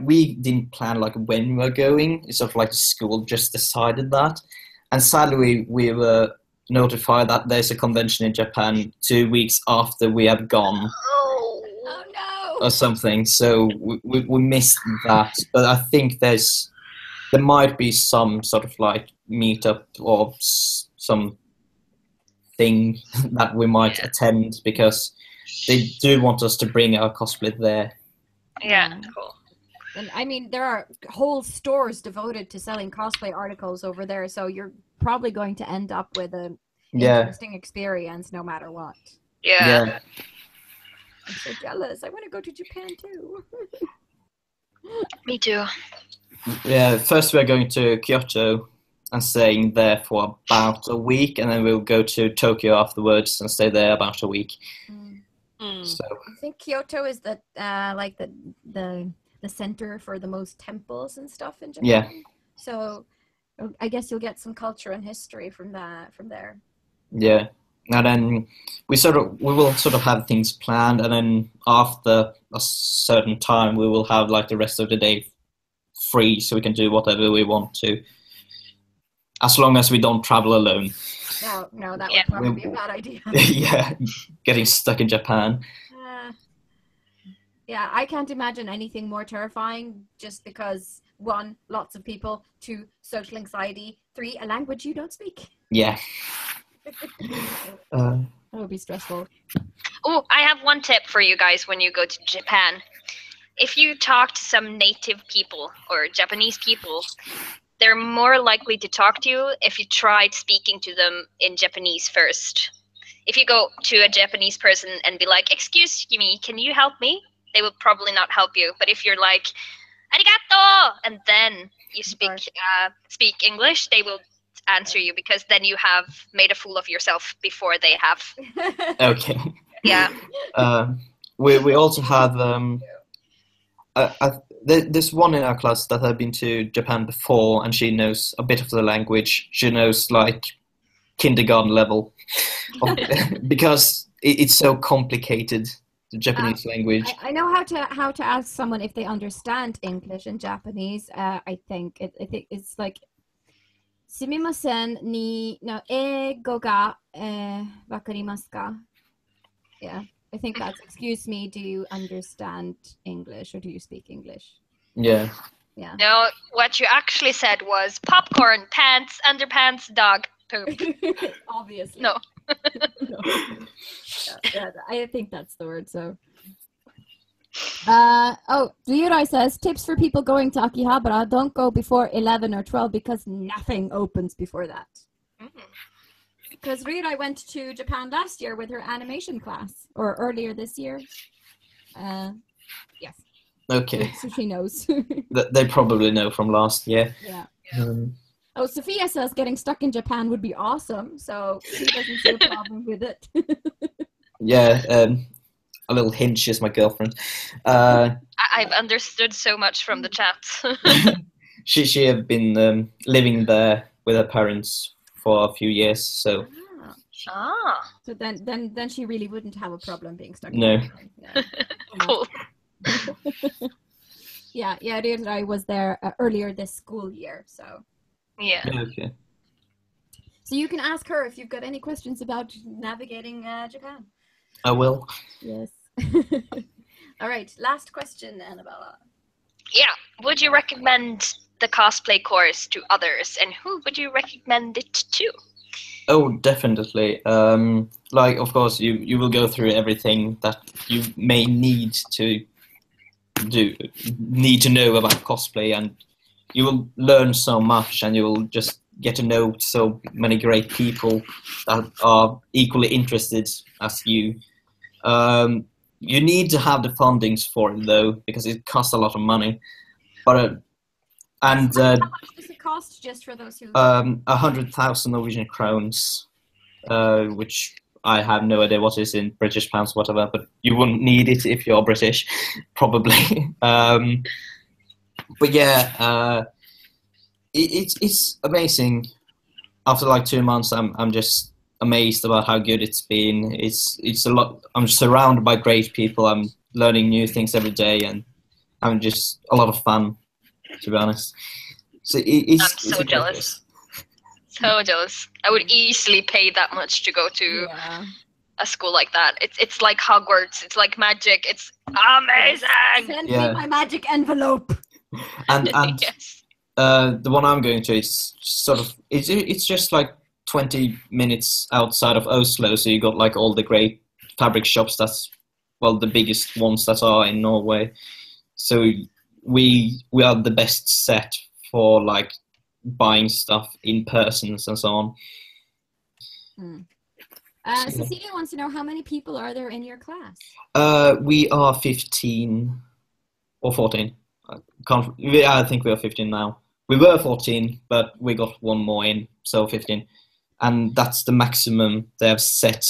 S4: we didn't plan like when we were going. It's sort of like the school just decided that, and sadly we were notified that there's a convention in Japan 2 weeks after we have gone.
S2: Oh.
S1: Oh no!
S4: Or something, so we missed that. But I think there might be some sort of like meetup or some thing that we might attend, because they do want us to bring our cosplay there.
S2: Yeah.
S1: Yeah.
S2: Cool.
S1: And I mean, there are whole stores devoted to selling cosplay articles over there, so you're probably going to end up with an interesting experience no matter what.
S2: Yeah.
S1: I'm so jealous. I want to go to Japan too.
S2: Me too.
S4: Yeah, first we're going to Kyoto and staying there for about a week, and then we'll go to Tokyo afterwards and stay there about a week. So
S1: I think Kyoto is the center for the most temples and stuff in Japan.
S4: Yeah.
S1: So I guess you'll get some culture and history from there.
S4: yeah, and then we will sort of have things planned, and then after a certain time we will have like the rest of the day free, so we can do whatever we want to, as long as we don't travel alone.
S1: No, that
S2: Yeah.
S1: would probably be a bad idea.
S4: Yeah, getting stuck in Japan.
S1: Yeah, I can't imagine anything more terrifying, just because 1, lots of people, 2, social anxiety, 3, a language you don't speak.
S4: Yeah.
S1: That would be stressful.
S2: Oh, I have one tip for you guys when you go to Japan. If you talk to some native people or Japanese people, they're more likely to talk to you if you tried speaking to them in Japanese first. If you go to a Japanese person and be like, "Excuse me, can you help me?" They will probably not help you. But if you're like, "Arigato," and then you speak English, they will answer you, because then you have made a fool of yourself before they have.
S4: Okay.
S2: Yeah.
S4: We also have there's one in our class that had been to Japan before, and she knows a bit of the language. She knows like kindergarten level, because it's so complicated, the Japanese language.
S1: I know how to ask someone if they understand English and Japanese. I think it's like, "Sumimasen ni no eigo ga wakarimasu ka?" Yeah, I think that's, "Excuse me, do you understand English, or do you speak English?"
S4: Yeah.
S1: Yeah.
S2: No, what you actually said was popcorn, pants, underpants, dog, poop.
S1: Obviously.
S2: No.
S1: No. Yeah, I think that's the word. So. Ryurai says, "Tips for people going to Akihabara: don't go before 11 or 12 because nothing opens before that." Because Ryurai went to Japan last year with her animation class, or earlier this year. Yes.
S4: Okay.
S1: So she knows.
S4: They probably know from last year.
S1: Yeah.
S4: Um,
S1: Sophia says getting stuck in Japan would be awesome, so she doesn't see a problem with it.
S4: yeah. A little hinge is my girlfriend.
S2: I've understood so much from the chat.
S4: She have been living there with her parents for a few years, so
S1: So then she really wouldn't have a problem being stuck.
S4: No.
S1: In Japan. Yeah.
S2: Cool.
S1: Yeah, Ryurai was there earlier this school year, so.
S2: Yeah.
S4: Okay.
S1: So you can ask her if you've got any questions about navigating Japan.
S4: I will.
S1: Yes. All right, last then, Annabella.
S2: Yeah. Would you recommend the cosplay course to others, and who would you recommend it to?
S4: Oh, definitely. Like, of course, you will go through everything that you may need to know about cosplay, and you will learn so much, and you will just get to know so many great people that are equally interested as you. You need to have the fundings for it though, because it costs a lot of money. But
S1: How much does it cost, just for those who?
S4: 100,000 Norwegian crowns, which I have no idea what is in British pounds, whatever. But you wouldn't need it if you're British, probably. But yeah, it's amazing. After like 2 months, I'm just amazed about how good it's been. It's a lot. I'm surrounded by great people. I'm learning new things every day, and I'm just a lot of fun, to be honest. So
S2: I'm so jealous. So jealous. I would easily pay that much to go to a school like that. It's like Hogwarts. It's like magic. It's amazing.
S1: Send me my magic envelope.
S4: And
S2: Yes.
S4: the one I'm going to, it's sort of it's just like 20 minutes outside of Oslo. So you got like all the great fabric shops. That's the biggest ones that are in Norway. So we are the best set for like buying stuff in persons and so on.
S1: Cecilia wants to know, how many people are there in your class?
S4: We are 15 or 14. I think we are 15 now. We were 14, but we got one more in, so 15. And that's the maximum they have set,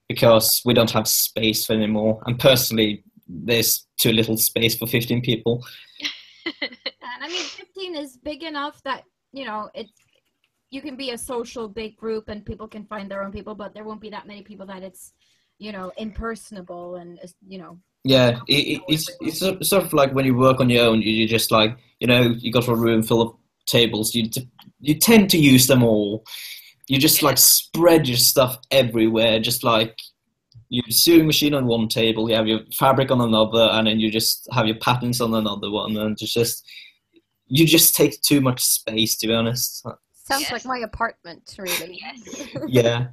S4: because we don't have space anymore. And personally, there's too little space for 15 people.
S1: And I mean, 15 is big enough that, you can be a social big group and people can find their own people, but there won't be that many people that it's, impersonable and,
S4: Yeah, it's sort of like when you work on your own, you just like, you got a room full of tables, you tend to use them all. You just like spread your stuff everywhere, just like your sewing machine on one table, you have your fabric on another, and then you just have your patterns on another one, and you just take too much space, to be honest.
S1: Sounds like my apartment, really.
S2: Yes.
S4: Yeah.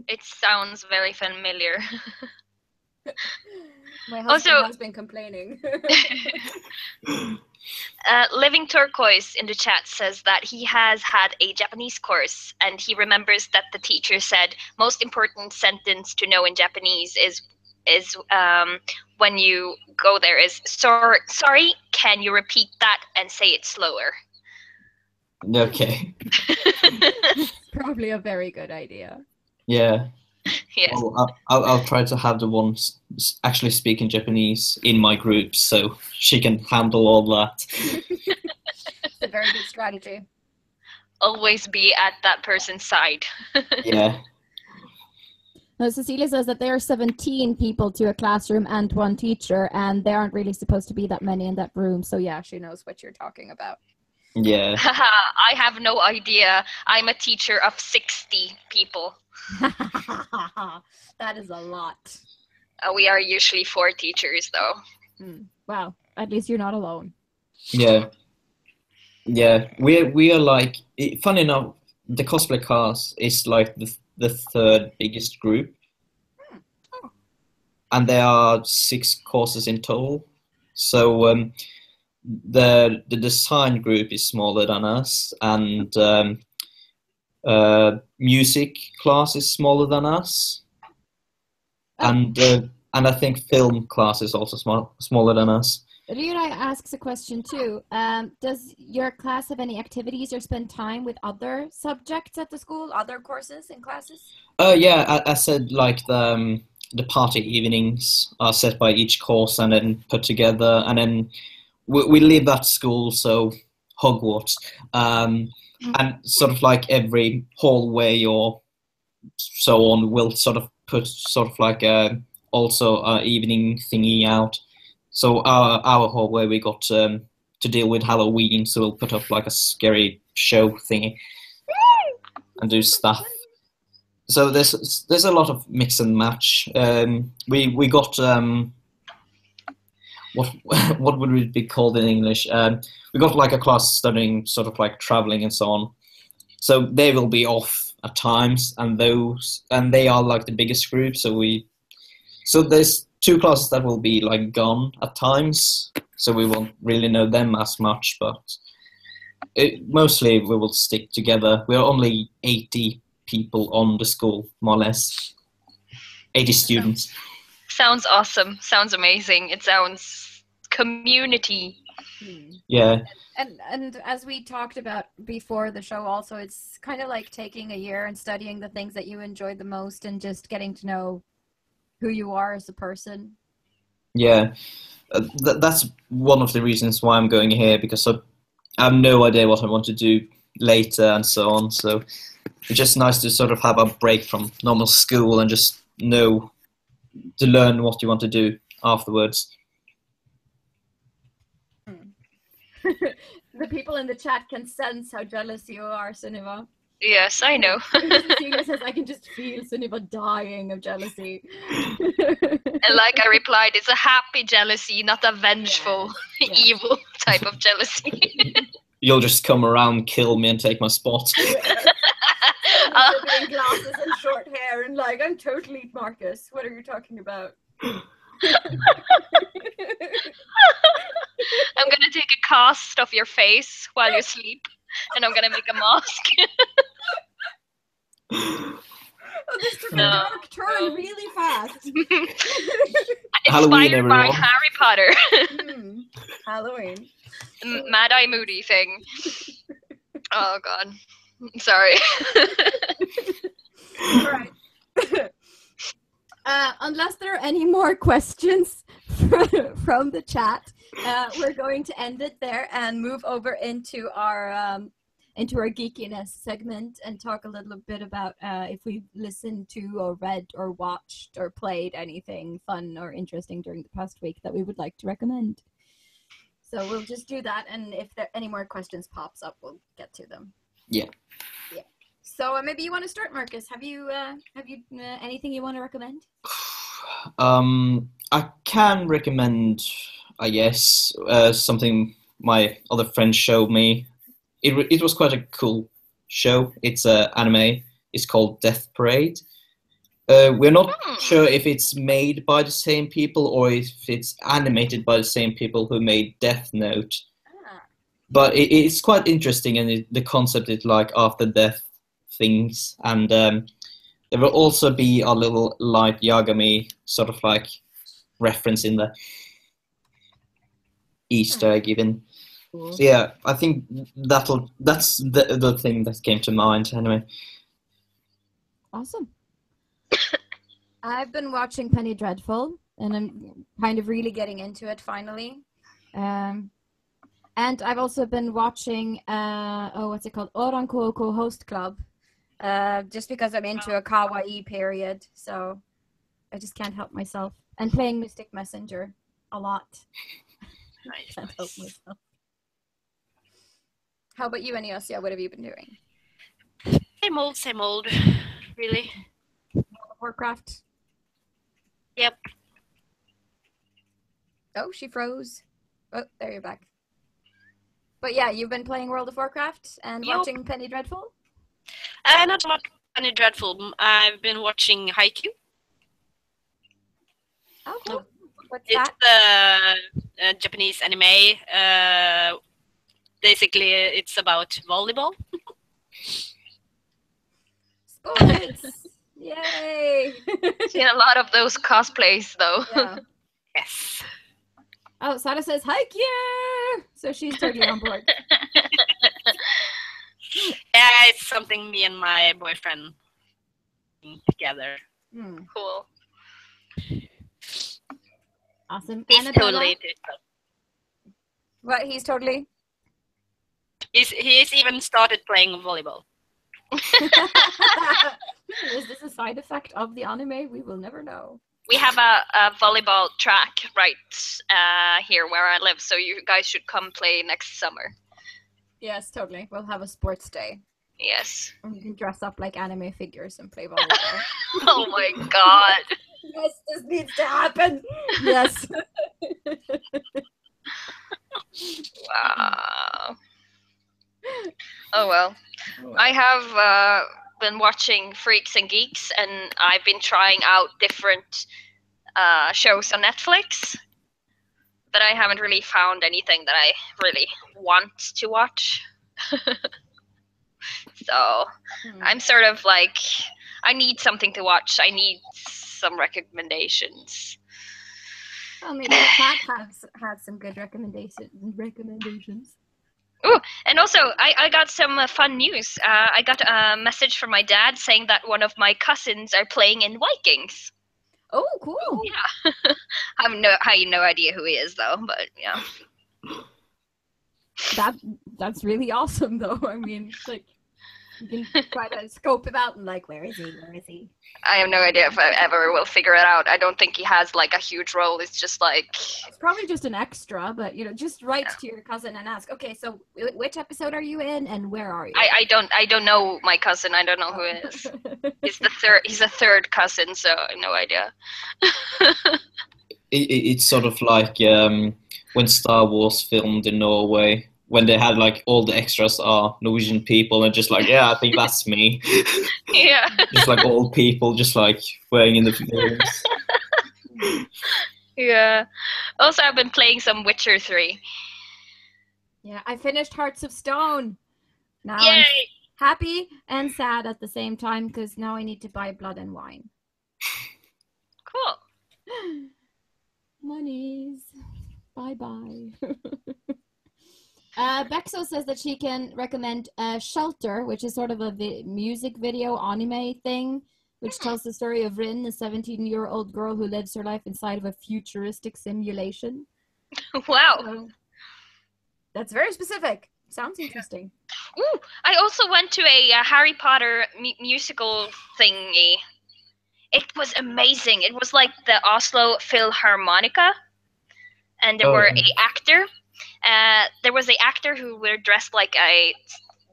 S2: It sounds very familiar.
S1: My husband has been complaining.
S2: Living Turquoise in the chat says that he has had a Japanese course, and he remembers that the teacher said most important sentence to know in Japanese is when you go there is sorry, can you repeat that and say it slower?
S4: Okay.
S1: Probably a very good idea.
S4: Yeah.
S2: Yes.
S4: Well, I'll try to have the ones actually speaking Japanese in my group, so she can handle all that.
S1: It's a very good strategy.
S2: Always be at that person's side.
S4: Yeah.
S1: No, Cecilia says that there are 17 people to a classroom and one teacher, and there aren't really supposed to be that many in that room. So yeah, she knows what you're talking about.
S4: Yeah.
S2: I have no idea. I'm a teacher of 60 people.
S1: That is a lot.
S2: We are usually 4 teachers, though.
S1: Wow. At least you're not alone.
S4: Yeah. Yeah. We are like, funny enough, the cosplay class is like the third biggest group. And there are 6 courses in total. So the design group is smaller than us, and music class is smaller than us, and I think film class is also smaller than us.
S1: Ryura asks a question too. Does your class have any activities or spend time with other subjects at the school, other courses and classes?
S4: Yeah, I said like the party evenings are set by each course and then put together, and then we live at school, so Hogwarts, and sort of like every hallway or so on will sort of put sort of like also an evening thingy out. So our hallway, we got to deal with Halloween, so we'll put up like a scary show thingy and do stuff. So there's a lot of mix and match. We got what would it be called in English? We got like a class studying sort of like traveling and so on. So they will be off at times, and they are like the biggest group. So there's 2 classes that will be like gone at times. So we won't really know them as much, but mostly we will stick together. We're only 80 people on the school, more or less. 80 students.
S2: Sounds awesome. Sounds amazing. It sounds community.
S4: Yeah.
S1: And as we talked about before the show also, it's kind of like taking a year and studying the things that you enjoy the most and just getting to know who you are as a person.
S4: Yeah. That's one of the reasons why I'm going here, because I have no idea what I want to do later and so on. So it's just nice to sort of have a break from normal school and just know to learn what you want to do afterwards.
S1: The people in the chat can sense how jealous you are, Sunniva.
S2: Yes, I know.
S1: Cecilia says, I can just feel Sunniva dying of jealousy.
S2: And like I replied, it's a happy jealousy, not a vengeful, evil type of jealousy.
S4: You'll just come around, kill me, and take my spot.
S1: Wearing glasses and short hair and like, I'm totally Marcus. What are you talking about?
S2: I'm gonna take a cast of your face while you sleep, and I'm gonna make a mask.
S1: Oh, this took a dark turn really fast.
S4: Halloween,
S2: Inspired by
S4: everyone.
S2: Harry Potter.
S1: Halloween.
S2: Mad Eye Moody thing. Oh god. Sorry.
S1: All right. Unless there are any more questions from the chat, we're going to end it there and move over into our geekiness segment and talk a little bit about if we've listened to or read or watched or played anything fun or interesting during the past week that we would like to recommend. So we'll just do that, and if there any more questions pops up, we'll get to them.
S4: Yeah.
S1: So maybe you want to start, Marcus. Have you anything you want to recommend?
S4: I can recommend, I guess, something my other friends showed me. It was quite a cool show. It's an anime. It's called Death Parade. We're not sure if it's made by the same people or if it's animated by the same people who made Death Note. But it's quite interesting, and the concept is like after death things. And there will also be a little light Yagami sort of like reference in the Easter egg even.
S1: Cool.
S4: So yeah, I think that's the thing that came to mind anyway.
S1: Awesome. I've been watching Penny Dreadful, and I'm kind of really getting into it finally. And I've also been watching, what's it called? Oranko Host Club. Just because I'm into a kawaii period, so I just can't help myself. And playing Mystic Messenger a lot.
S3: Nice,
S1: Can't help myself. How about you, Aniosia? What have you been doing?
S3: Same old, really.
S1: Warcraft?
S3: Yep.
S1: Oh, she froze. Oh, there you're back. But yeah, you've been playing World of Warcraft and watching Penny Dreadful?
S3: Not a lot Penny Dreadful. I've been watching Haikyuu.
S1: Oh, cool. What's
S3: It's
S1: that?
S3: a Japanese anime. Basically, it's about volleyball.
S1: Sports! Yay!
S2: Seen a lot of those cosplays though.
S1: Yeah.
S3: Yes.
S1: Oh, Sada says, Haikyuu! So she's totally on board.
S3: Yeah, it's something me and my boyfriend together.
S2: Cool.
S1: Awesome.
S3: He's
S1: Annabella?
S3: totally into it.
S1: What, he's totally?
S3: He's even started playing volleyball.
S1: Is this a side effect of the anime? We will never know.
S2: We have a volleyball track right here where I live, so you guys should come play next summer.
S1: Yes, totally. We'll have a sports day.
S2: Yes.
S1: And you can dress up like anime figures and play volleyball.
S2: Oh my god.
S1: Yes, this needs to happen. Yes.
S2: Wow. Oh well. I have been watching Freaks and Geeks, and I've been trying out different shows on Netflix, but I haven't really found anything that I really want to watch. So I'm sort of like, I need something to watch. I need some recommendations.
S1: Well, maybe Pat had some good recommendations.
S2: Ooh, and also I got some fun news. I got a message from my dad saying that one of my cousins are playing in Vikings.
S1: Oh, cool.
S2: Yeah. I have no idea who he is though, but yeah.
S1: That's really awesome though. I mean, like, you can try to scope him out and like, where is he? Where is he?
S2: I have no idea if I ever will figure it out. I don't think he has like a huge role. It's just like
S1: It's probably just an extra, but just write to your cousin and ask. Okay, so which episode are you in, and where are you?
S2: I don't know my cousin. I don't know who he is. He's a third cousin, so I have no idea.
S4: It's sort of like when Star Wars filmed in Norway, when they had like all the extras are Norwegian people, and just like, yeah, I think that's me.
S2: Yeah.
S4: Just like old people, just like wearing in the films.
S2: Yeah. Also, I've been playing some Witcher 3.
S1: Yeah, I finished Hearts of Stone. Now
S2: Yay!
S1: I'm happy and sad at the same time because now I need to buy Blood and Wine.
S2: Cool.
S1: Monies. Bye-bye. Bexo says that she can recommend Shelter, which is sort of a music video anime thing, which tells the story of Rin, a 17-year-old girl who lives her life inside of a futuristic simulation.
S2: Wow.
S1: So, that's very specific. Sounds interesting.
S2: Ooh, I also went to a Harry Potter musical thingy. It was amazing. It was like the Oslo Philharmonica, and there were an actor. There was an actor who were dressed like a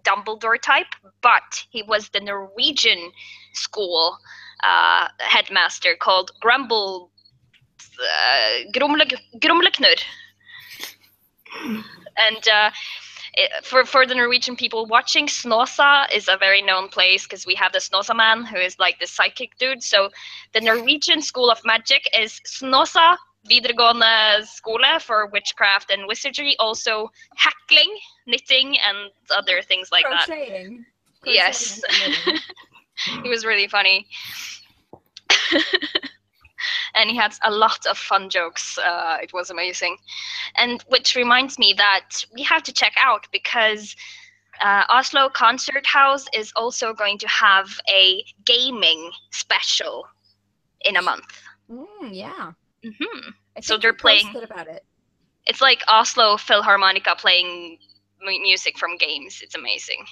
S2: Dumbledore type, but he was the Norwegian school headmaster called Grumbleknur. And for the Norwegian people watching, Snåsa is a very known place because we have the Snåsa man who is like the psychic dude. So the Norwegian school of magic is Snåsa videregående skole for witchcraft and wizardry, also hackling, knitting, and other things like
S1: Crocheting.
S2: that. Yes. It was really funny. And he had a lot of fun jokes. It was amazing. And which reminds me that we have to check out because Oslo Concert House is also going to have a gaming special in a month.
S1: Yeah.
S2: Mm-hmm.
S1: So
S2: they're playing
S1: about it.
S2: It's like Oslo Philharmonica playing music from games. It's amazing.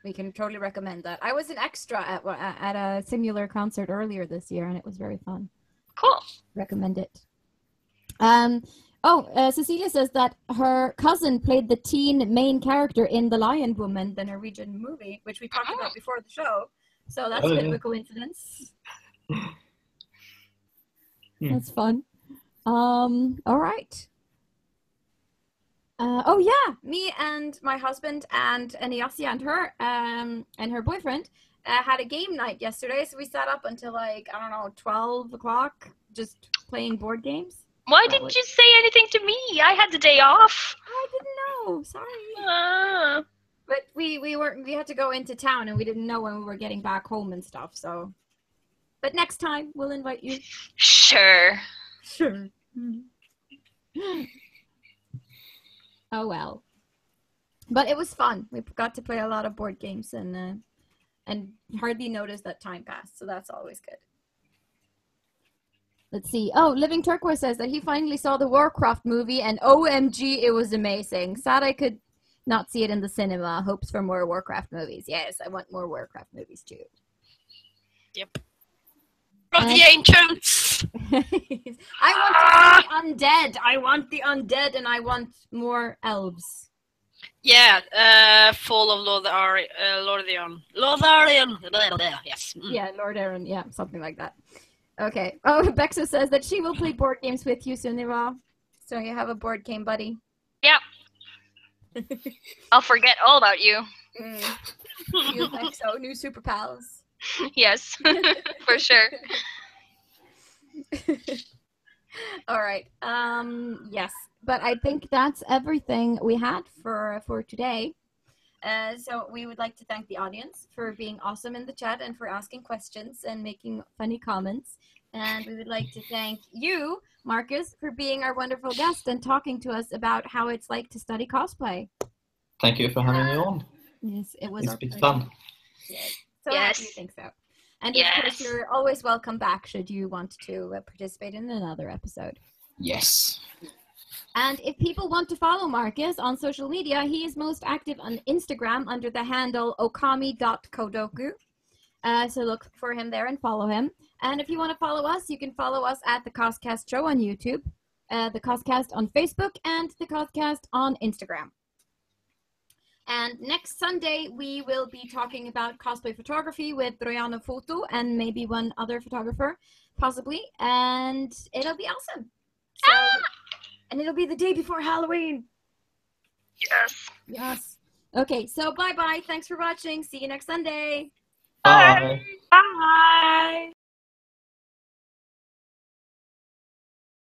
S1: We can totally recommend that. I was an extra at a similar concert earlier this year, and it was very fun.
S2: Cool.
S1: Recommend it. Cecilia says that her cousin played the teen main character in The Lion Woman, the Norwegian movie, which we talked about before the show. So that's a bit of a coincidence. That's fun. All right. Me and my husband and Eniasia and her boyfriend had a game night yesterday. So we sat up until 12 o'clock just playing board games.
S2: Why didn't you say anything to me? I had the day off.
S1: I didn't know. Sorry. But we had to go into town and we didn't know when we were getting back home and stuff. So, but next time we'll invite you.
S2: Sure.
S1: Oh well. But it was fun. We got to play a lot of board games and hardly noticed that time passed. So that's always good. Let's see. Oh, Living Turquoise says that he finally saw the Warcraft movie and OMG, it was amazing. Sad I could not see it in the cinema. Hopes for more Warcraft movies. Yes, I want more Warcraft movies too.
S3: Yep. From the ancients.
S1: I want the undead. I want the undead, and I want more elves.
S3: Yeah, Fall of Lordion. Yes.
S1: Yeah, Lord Aaron. Yeah, something like that. Okay. Oh, Bexa says that she will play board games with you, Sunniva. So you have a board game buddy.
S2: Yeah. I'll forget all about you.
S1: You Bexo, new super pals.
S2: Yes, for sure.
S1: All right. Yes, but I think that's everything we had for today. So we would like to thank the audience for being awesome in the chat and for asking questions and making funny comments. And we would like to thank you, Marcus, for being our wonderful guest and talking to us about how it's like to study cosplay.
S4: Thank you for having me on.
S1: Yes, it was
S4: It's been fun.
S1: So
S2: Yes.
S1: happy you think so. And
S2: Yes.
S1: of course, you're always welcome back should you want to participate in another episode.
S4: Yes.
S1: And if people want to follow Marcus on social media, he is most active on Instagram under the handle okami.kodoku. So look for him there and follow him. And if you want to follow us, you can follow us at the CosCast Show on YouTube, the CosCast on Facebook, and the CosCast on Instagram. And next Sunday, we will be talking about cosplay photography with Royana Photo and maybe one other photographer, possibly. And it'll be awesome. So, and it'll be the day before Halloween.
S2: Yes.
S1: Yes. Okay, so bye-bye. Thanks for watching. See you next Sunday.
S4: Bye.
S3: Bye.